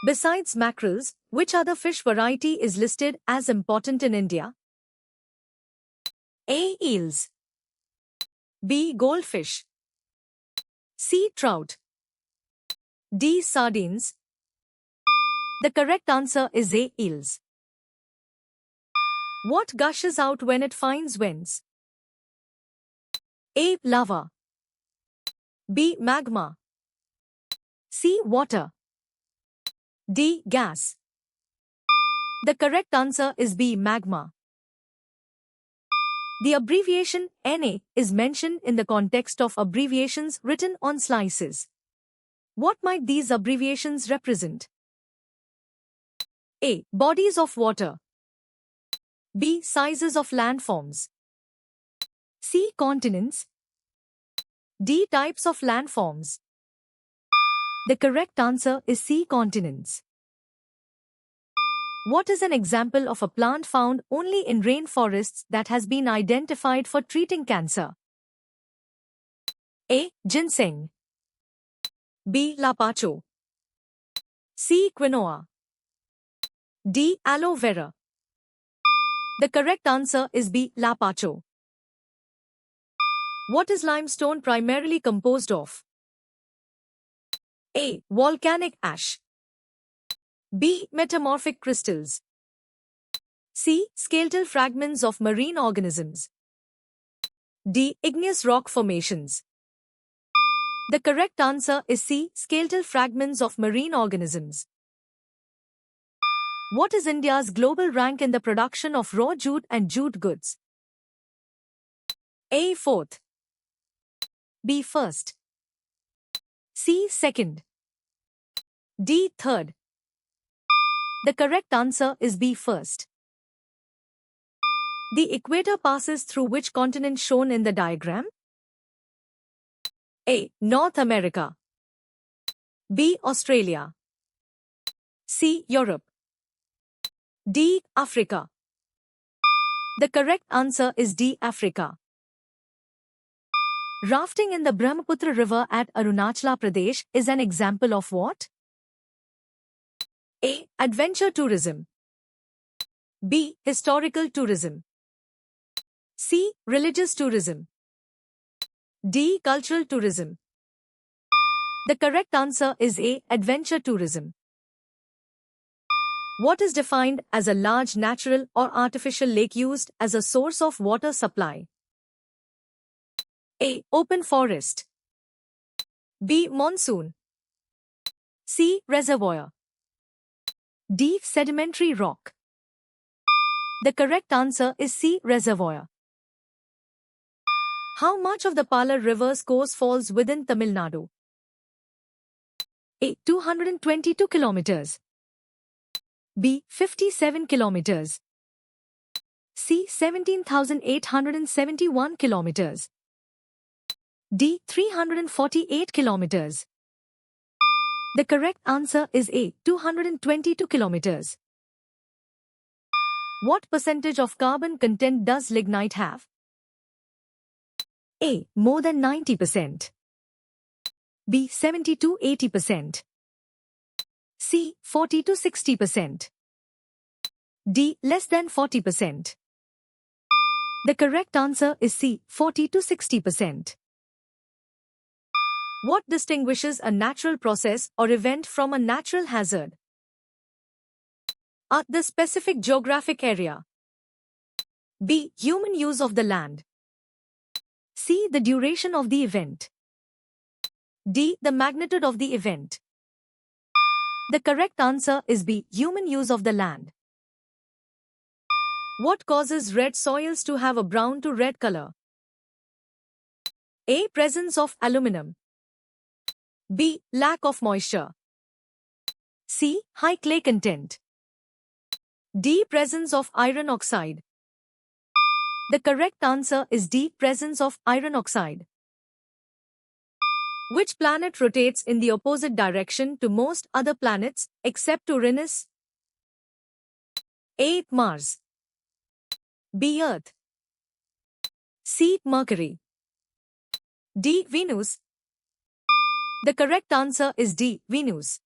Besides mackerels, which other fish variety is listed as important in India? A. Eels. B. Goldfish. C. Trout. D. Sardines. The correct answer is A. Eels. What gushes out when it finds vents? A. Lava. B. Magma. C. Water. D. Gas. The correct answer is B. Magma. The abbreviation Na is mentioned in the context of abbreviations written on slices. What might these abbreviations represent? A. Bodies of water. B. Sizes of landforms. C. Continents. D. Types of landforms. The correct answer is C. Continents. What is an example of a plant found only in rainforests that has been identified for treating cancer? A. Ginseng. B. Lapacho. C. Quinoa. D. Aloe vera. The correct answer is B. Lapacho. What is limestone primarily composed of? A. Volcanic ash. B. Metamorphic crystals. C. Skeletal fragments of marine organisms. D. Igneous rock formations. The correct answer is C. Skeletal fragments of marine organisms. What is India's global rank in the production of raw jute and jute goods? A. 4th. B. 1st. C. 2nd. D. 3rd. The correct answer is B. 1st. The equator passes through which continent shown in the diagram? A. North America. B. Australia. C. Europe. D. Africa. The correct answer is D. Africa. Rafting in the Brahmaputra River at Arunachal Pradesh is an example of what? A. Adventure tourism. B. Historical tourism. C. Religious tourism. D. Cultural tourism. The correct answer is A. Adventure tourism. What is defined as a large natural or artificial lake used as a source of water supply? A. Open forest. B. Monsoon. C. Reservoir. D. Sedimentary rock. The correct answer is C. Reservoir. How much of the Palar River's course falls within Tamil Nadu? A. 222 kilometers. B. 57 kilometers. C. 17,871 kilometers. D. 348 kilometers. The correct answer is A. 222 kilometers. What percentage of carbon content does lignite have? A. More than 90%. B. 70 to 80%. C. 40 to 60%. D. Less than 40%. The correct answer is C. 40 to 60%. What distinguishes a natural process or event from a natural hazard? A. The specific geographic area. B. Human use of the land. C. The duration of the event. D. The magnitude of the event. The correct answer is B. Human use of the land. What causes red soils to have a brown to red color? A. Presence of aluminum. B. Lack of moisture. C. High clay content. D. Presence of iron oxide. The correct answer is D. Presence of iron oxide. Which planet rotates in the opposite direction to most other planets except Uranus? A. Mars. B. Earth. C. Mercury. D. Venus. The correct answer is D. Venus.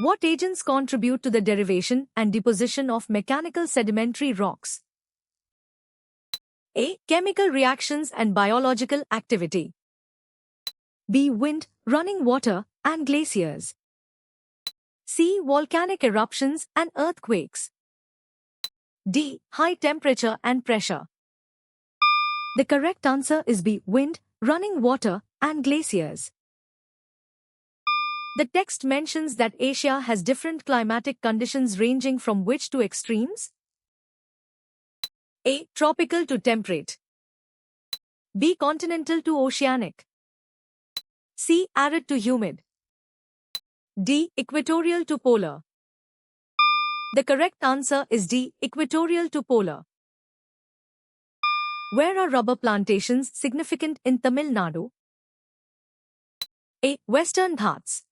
What agents contribute to the derivation and deposition of mechanical sedimentary rocks? A. Chemical reactions and biological activity. B. Wind, running water, and glaciers. C. Volcanic eruptions and earthquakes. D. High temperature and pressure. The correct answer is B. Wind, running water, and glaciers. The text mentions that Asia has different climatic conditions ranging from which to extremes? A. Tropical to temperate. B. Continental to oceanic. C. Arid to humid. D. Equatorial to polar. The correct answer is D. Equatorial to polar. Where are rubber plantations significant in Tamil Nadu? A. Western Ghats.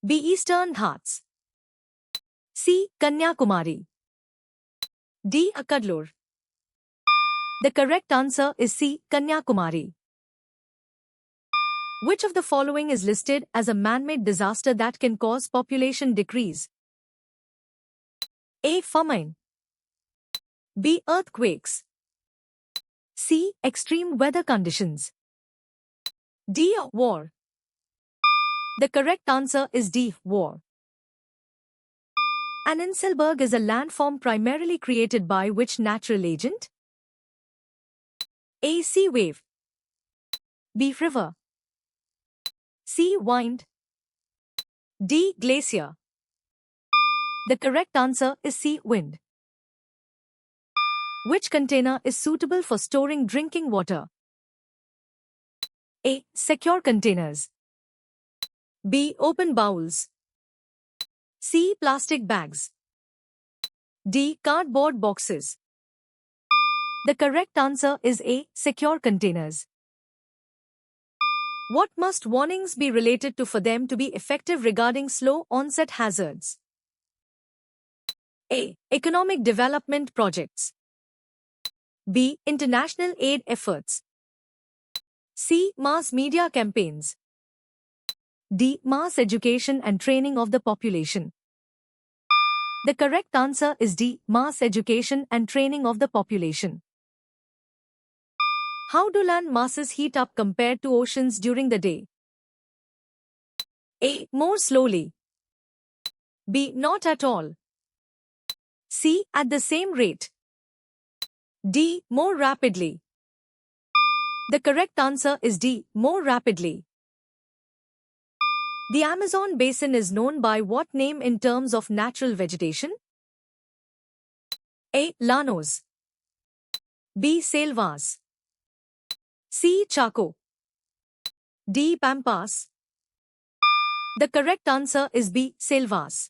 B. Eastern Ghats. C. Kanyakumari. D. Akadlur. The correct answer is C. Kanyakumari. Which of the following is listed as a man-made disaster that can cause population decrease? A. Famine. B. Earthquakes. C. Extreme weather conditions. D. War. The correct answer is D. War. An Inselberg is a landform primarily created by which natural agent? A. Sea wave. B. River. C. Wind. D. Glacier. The correct answer is C. Wind. Which container is suitable for storing drinking water? A. Secure containers. B. Open bowls. C. Plastic bags. D. Cardboard boxes. The correct answer is A. Secure containers. What must warnings be related to for them to be effective regarding slow onset hazards? A. Economic development projects. B. International aid efforts. C. Mass media campaigns. D. Mass education and training of the population. The correct answer is D. Mass education and training of the population. How do land masses heat up compared to oceans during the day? A. More slowly. B. Not at all. C. At the same rate. D. More rapidly. The correct answer is D. More rapidly. The Amazon basin is known by what name in terms of natural vegetation? A. Llanos. B. Selvas. C. Chaco. D. Pampas. The correct answer is B. Selvas.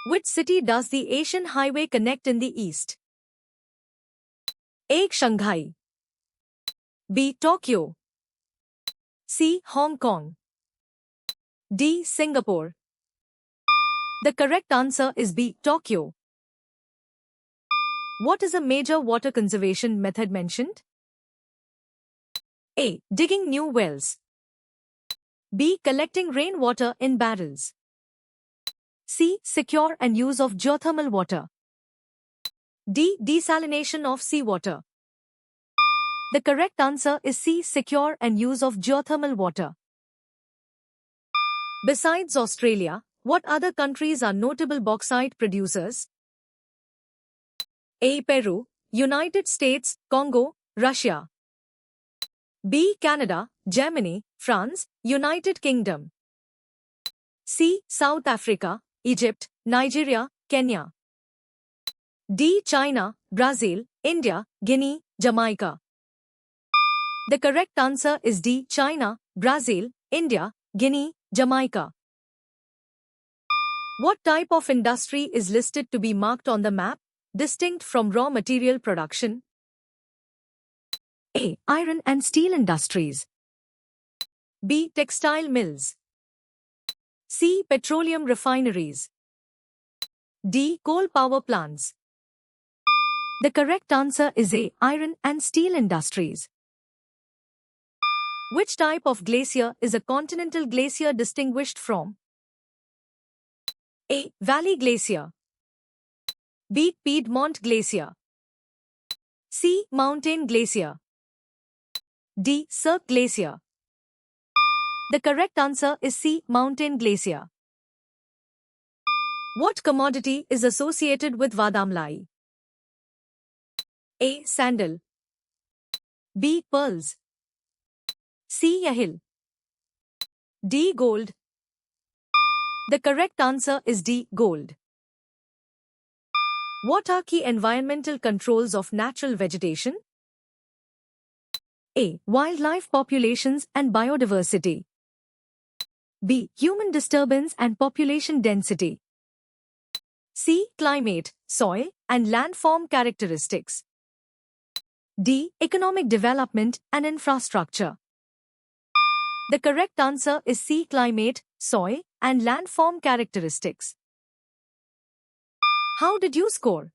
Which city does the Asian Highway connect in the east? A. Shanghai. B. Tokyo. C. Hong Kong. D. Singapore. The correct answer is B. Tokyo. What is a major water conservation method mentioned? A. Digging new wells. B. Collecting rainwater in barrels. C. Secure and use of geothermal water. D. Desalination of seawater. The correct answer is C. Secure and use of geothermal water. Besides Australia, what other countries are notable bauxite producers? A. Peru, United States, Congo, Russia. B. Canada, Germany, France, United Kingdom. C. South Africa, Egypt, Nigeria, Kenya. D. China, Brazil, India, Guinea, Jamaica. The correct answer is D. China, Brazil, India, Guinea, Jamaica. What type of industry is listed to be marked on the map, distinct from raw material production? A. Iron and steel industries. B. Textile mills. C. Petroleum refineries. D. Coal power plants. The correct answer is A. Iron and steel industries. Which type of glacier is a continental glacier distinguished from? A. Valley Glacier. B. Piedmont Glacier. C. Mountain Glacier. D. Cirque Glacier. The correct answer is C. Mountain Glacier. What commodity is associated with Vadamlai? A. Sandal. B. Pearls. C. Yahil. D. Gold. The correct answer is D. Gold. What are key environmental controls of natural vegetation? A. Wildlife populations and biodiversity. B. Human disturbance and population density. C. Climate, soil, and landform characteristics. D. Economic development and infrastructure. The correct answer is C. Climate, soil, and landform characteristics. How did you score?